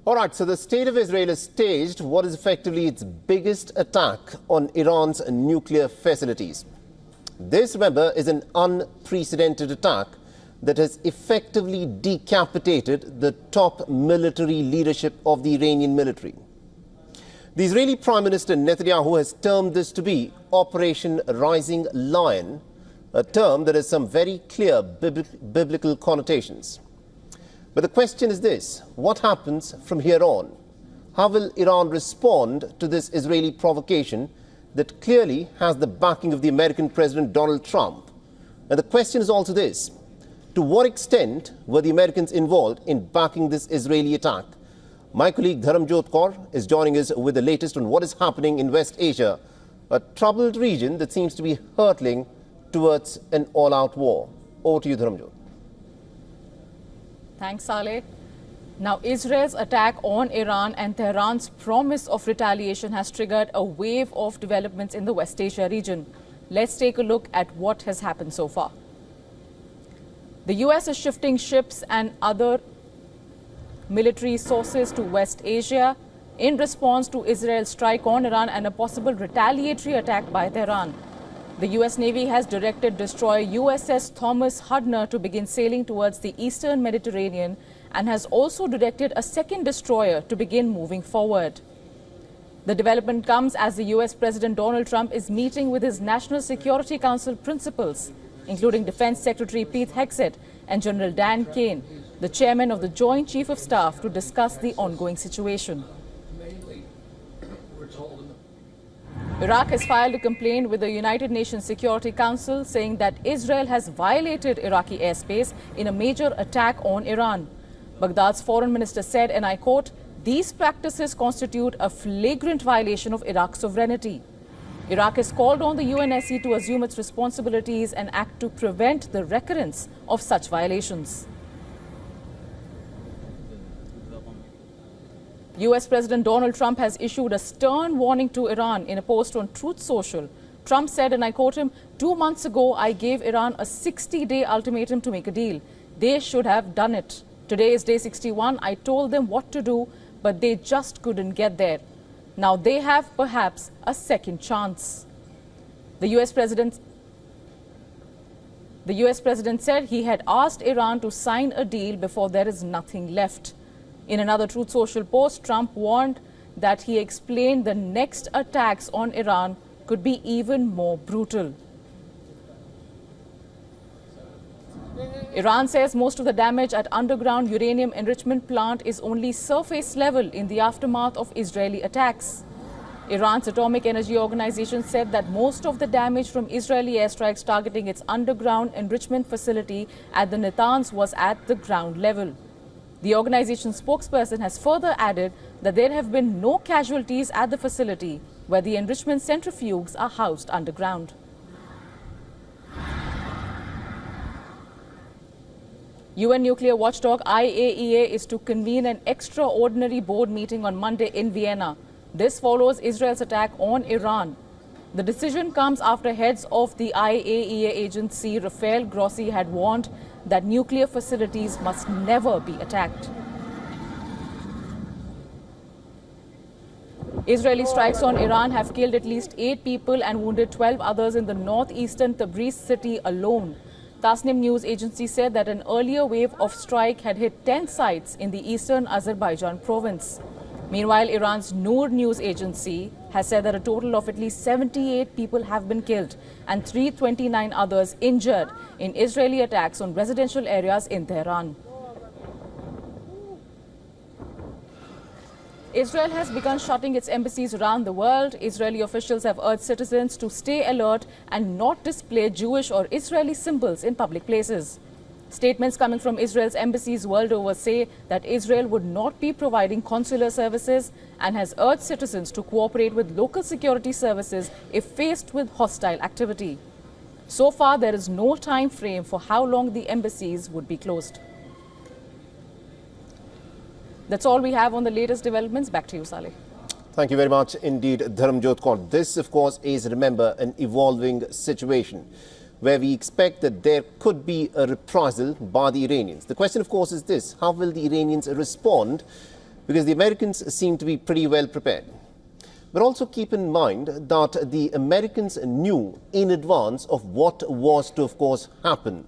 All right, so the state of Israel has staged what is effectively its biggest attack on Iran's nuclear facilities. This, remember, is an unprecedented attack that has effectively decapitated the top military leadership of the Iranian military. The Israeli Prime Minister Netanyahu has termed this to be Operation Rising Lion, a term that has some very clear biblical connotations. But the question is this: what happens from here on? How will Iran respond to this Israeli provocation that clearly has the backing of the American President Donald Trump? And the question is also this: to what extent were the Americans involved in backing this Israeli attack? My colleague Dharamjot Kaur is joining us with the latest on what is happening in West Asia, a troubled region that seems to be hurtling towards an all-out war. Over to you, Dharamjot. Thanks, Saleh. Now, Israel's attack on Iran and Tehran's promise of retaliation has triggered a wave of developments in the West Asia region. Let's take a look at what has happened so far. The US is shifting ships and other military sources to West Asia in response to Israel's strike on Iran and a possible retaliatory attack by Tehran. The US Navy has directed destroyer USS Thomas Hudner to begin sailing towards the eastern Mediterranean and has also directed a second destroyer to begin moving forward. The development comes as the US President Donald Trump is meeting with his National Security Council principals, including Defense Secretary Pete Hegseth and General Dan Kane, the chairman of the Joint Chief of Staff, to discuss the ongoing situation. Iraq has filed a complaint with the United Nations Security Council saying that Israel has violated Iraqi airspace in a major attack on Iran. Baghdad's foreign minister said, and I quote, "These practices constitute a flagrant violation of Iraq's sovereignty." Iraq has called on the UNSC to assume its responsibilities and act to prevent the recurrence of such violations. US President Donald Trump has issued a stern warning to Iran in a post on Truth Social. Trump said, and I quote him, "2 months ago, I gave Iran a 60-day ultimatum to make a deal. They should have done it. Today is day 61. I told them what to do, but they just couldn't get there. Now they have perhaps a second chance." The US President said he had asked Iran to sign a deal before there is nothing left. In another Truth Social post, Trump warned that he explained the next attacks on Iran could be even more brutal. Iran says most of the damage at underground uranium enrichment plant is only surface level in the aftermath of Israeli attacks. Iran's Atomic Energy Organization said that most of the damage from Israeli airstrikes targeting its underground enrichment facility at the Natanz was at the ground level. The organization's spokesperson has further added that there have been no casualties at the facility where the enrichment centrifuges are housed underground. UN nuclear watchdog IAEA is to convene an extraordinary board meeting on Monday in Vienna. This follows Israel's attack on Iran. The decision comes after heads of the IAEA agency, Rafael Grossi, had warned that nuclear facilities must never be attacked. Israeli strikes on Iran have killed at least 8 people and wounded 12 others in the northeastern Tabriz city alone. Tasnim news agency said that an earlier wave of strike had hit 10 sites in the eastern Azerbaijan province. Meanwhile, Iran's Noor news agency has said that a total of at least 78 people have been killed and 329 others injured in Israeli attacks on residential areas in Tehran. Israel has begun shutting its embassies around the world. Israeli officials have urged citizens to stay alert and not display Jewish or Israeli symbols in public places. Statements coming from Israel's embassies world over say that Israel would not be providing consular services and has urged citizens to cooperate with local security services if faced with hostile activity. So far, there is no time frame for how long the embassies would be closed. That's all we have on the latest developments. Back to you, Saleh. Thank you very much indeed, Dharamjot Kaur. This, of course, is, remember, an evolving situation where we expect that there could be a reprisal by the Iranians. The question, of course, is this: how will the Iranians respond because the Americans seem to be pretty well prepared. But also keep in mind that the Americans knew in advance of what was to, of course, happen.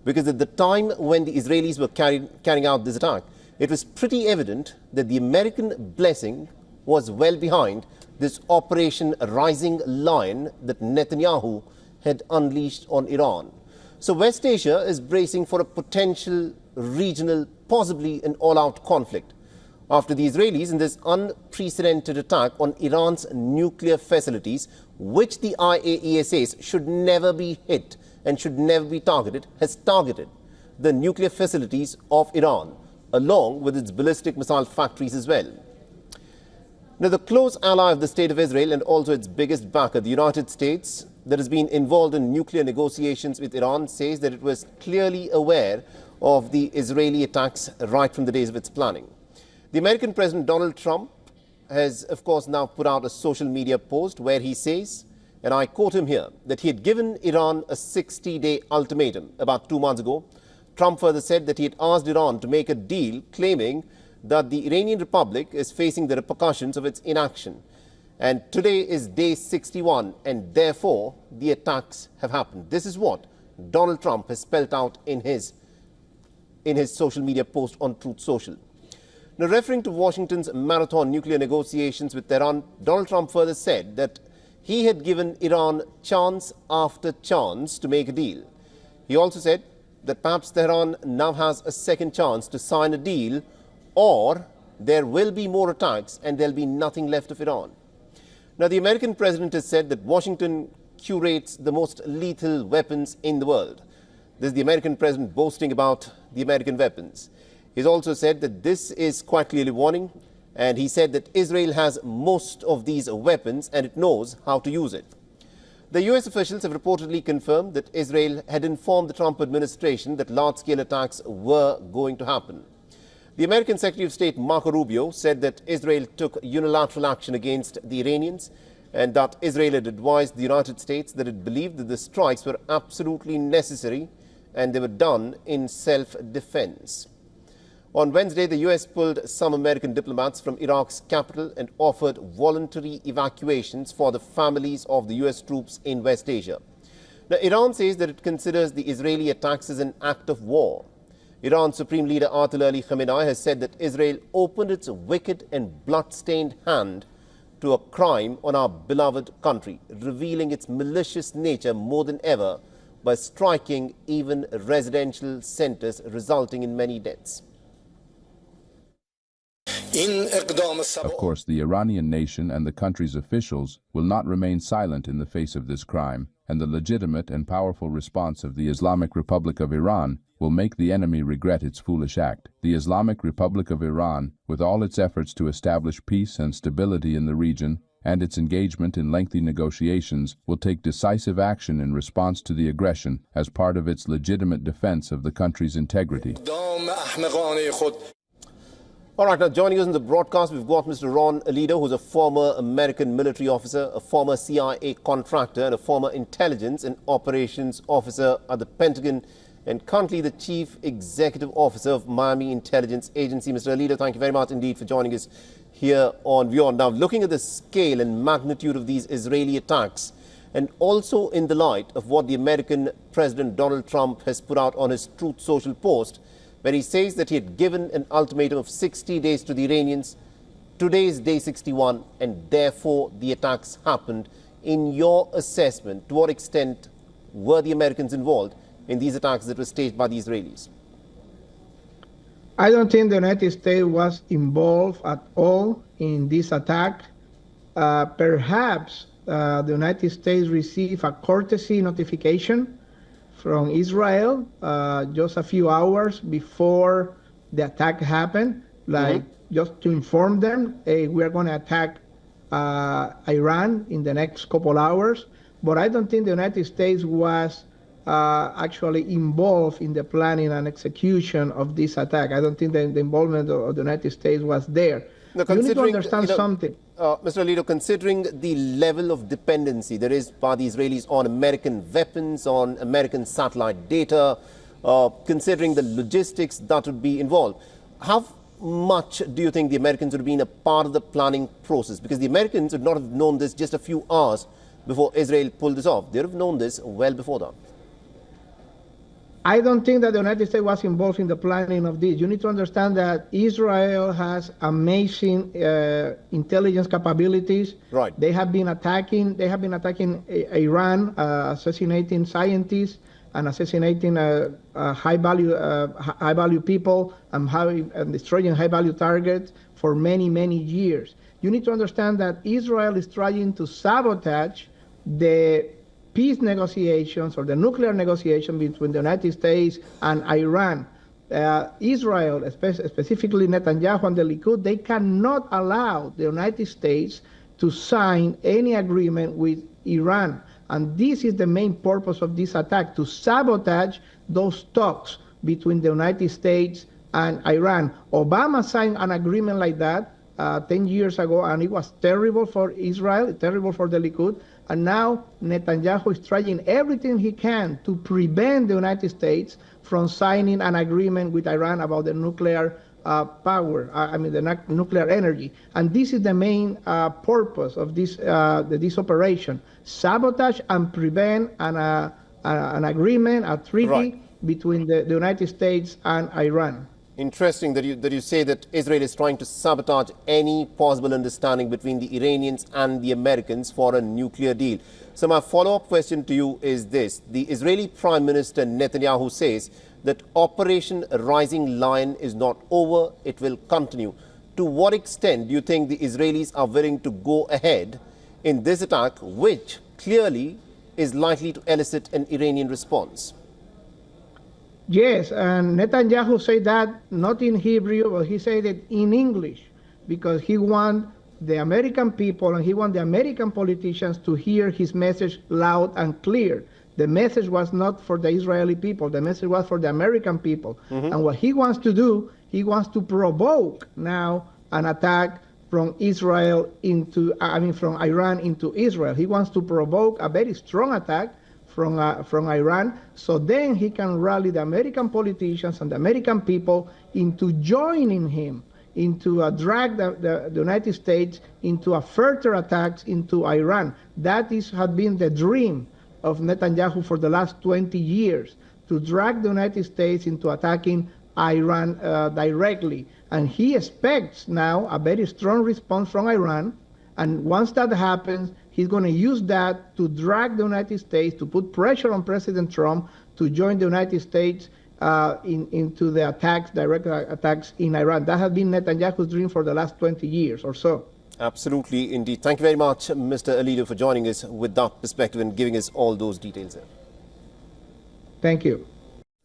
Because at the time when the Israelis were carrying out this attack, it was pretty evident that the American blessing was well behind this Operation Rising Lion that Netanyahu had unleashed on Iran. So West Asia is bracing for a potential regional, possibly an all-out conflict after the Israelis in this unprecedented attack on Iran's nuclear facilities, which the IAEA says should never be hit and should never be targeted, has targeted the nuclear facilities of Iran, along with its ballistic missile factories as well. Now, the close ally of the State of Israel and also its biggest backer, the United States, that has been involved in nuclear negotiations with Iran, says that it was clearly aware of the Israeli attacks right from the days of its planning. The American President Donald Trump has, of course, now put out a social media post where he says, and I quote him here, that he had given Iran a 60-day ultimatum about 2 months ago. Trump further said that he had asked Iran to make a deal, claiming that the Iranian Republic is facing the repercussions of its inaction. And today is day 61, and therefore the attacks have happened. This is what Donald Trump has spelled out in his social media post on Truth Social. Now, referring to Washington's marathon nuclear negotiations with Tehran, Donald Trump further said that he had given Iran chance after chance to make a deal. He also said that perhaps Tehran now has a second chance to sign a deal, or there will be more attacks and there will be nothing left of Iran. Now, the American president has said that Washington curates the most lethal weapons in the world. This is the American president boasting about the American weapons. He's also said that this is quite clearly warning, and he said that Israel has most of these weapons and it knows how to use it. The US officials have reportedly confirmed that Israel had informed the Trump administration that large-scale attacks were going to happen. The American Secretary of State Marco Rubio said that Israel took unilateral action against the Iranians and that Israel had advised the United States that it believed that the strikes were absolutely necessary and they were done in self-defense. On Wednesday, the US pulled some American diplomats from Iraq's capital and offered voluntary evacuations for the families of the US troops in West Asia. Now, Iran says that it considers the Israeli attacks as an act of war. Iran's Supreme Leader Ayatollah Ali Khamenei has said that Israel opened its wicked and blood-stained hand to a crime on our beloved country, revealing its malicious nature more than ever by striking even residential centers, resulting in many deaths. Of course, the Iranian nation and the country's officials will not remain silent in the face of this crime, and the legitimate and powerful response of the Islamic Republic of Iran will make the enemy regret its foolish act. The Islamic Republic of Iran, with all its efforts to establish peace and stability in the region, and its engagement in lengthy negotiations, will take decisive action in response to the aggression as part of its legitimate defense of the country's integrity. All right, now joining us in the broadcast, we've got Mr. Ron Alito, who's a former American military officer, a former CIA contractor, and a former intelligence and operations officer at the Pentagon, and currently the chief executive officer of Miami Intelligence Agency. Mr. Alito, thank you very much indeed for joining us here on WION. Now, looking at the scale and magnitude of these Israeli attacks, and also in the light of what the American President Donald Trump has put out on his Truth Social post, where he says that he had given an ultimatum of 60 days to the Iranians. Today is day 61, and therefore the attacks happened. In your assessment, to what extent were the Americans involved in these attacks that were staged by the Israelis? I don't think the United States was involved at all in this attack. Perhaps the United States received a courtesy notification from Israel just a few hours before the attack happened, like just to inform them, hey, we are going to attack Iran in the next couple hours. But I don't think the United States was actually involved in the planning and execution of this attack. I don't think the involvement of the United States was there. Now, you need to understand something. Mr. Alito, considering the level of dependency there is by the Israelis on American weapons, on American satellite data, considering the logistics that would be involved, have much do you think the Americans would have been a part of the planning process? Because the Americans would not have known this just a few hours before Israel pulled this off. They would have known this well before that. I don't think that the United States was involved in the planning of this. You need to understand that Israel has amazing intelligence capabilities. Right. They have been attacking Iran, assassinating scientists and assassinating high value people and destroying high value targets for many, many years. You need to understand that Israel is trying to sabotage the peace negotiations or the nuclear negotiation between the United States and Iran. Israel, specifically Netanyahu and the Likud, they cannot allow the United States to sign any agreement with Iran. And this is the main purpose of this attack, to sabotage those talks between the United States and Iran. Obama signed an agreement like that 10 years ago, and it was terrible for Israel, terrible for the Likud. And now Netanyahu is trying everything he can to prevent the United States from signing an agreement with Iran about the nuclear the nuclear energy. And this is the main purpose of this operation: sabotage and prevent an agreement, a treaty between the United States and Iran. Interesting that you say that Israel is trying to sabotage any possible understanding between the Iranians and the Americans for a nuclear deal. So my follow-up question to you is this. The Israeli Prime Minister Netanyahu says that Operation Rising Lion is not over, it will continue. To what extent do you think the Israelis are willing to go ahead in this attack, which clearly is likely to elicit an Iranian response? Yes, and Netanyahu said that not in Hebrew, but he said it in English, because he wants the American people and he wants the American politicians to hear his message loud and clear. The message was not for the Israeli people, the message was for the American people. And what he wants to do, he wants to provoke now an attack from from Iran into Israel. He wants to provoke a very strong attack from Iran, so then he can rally the American politicians and the American people into joining him, into drag the United States into a further attacks into Iran. That had been the dream of Netanyahu for the last 20 years, to drag the United States into attacking Iran directly. And he expects now a very strong response from Iran, and once that happens, he's going to use that to drag the United States, to put pressure on President Trump to join the United States into the attacks, direct attacks in Iran. That has been Netanyahu's dream for the last 20 years or so. Absolutely, indeed. Thank you very much, Mr. Alido, for joining us with that perspective and giving us all those details. Thank you.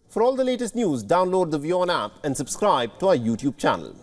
For all the latest news, download the WION app and subscribe to our YouTube channel.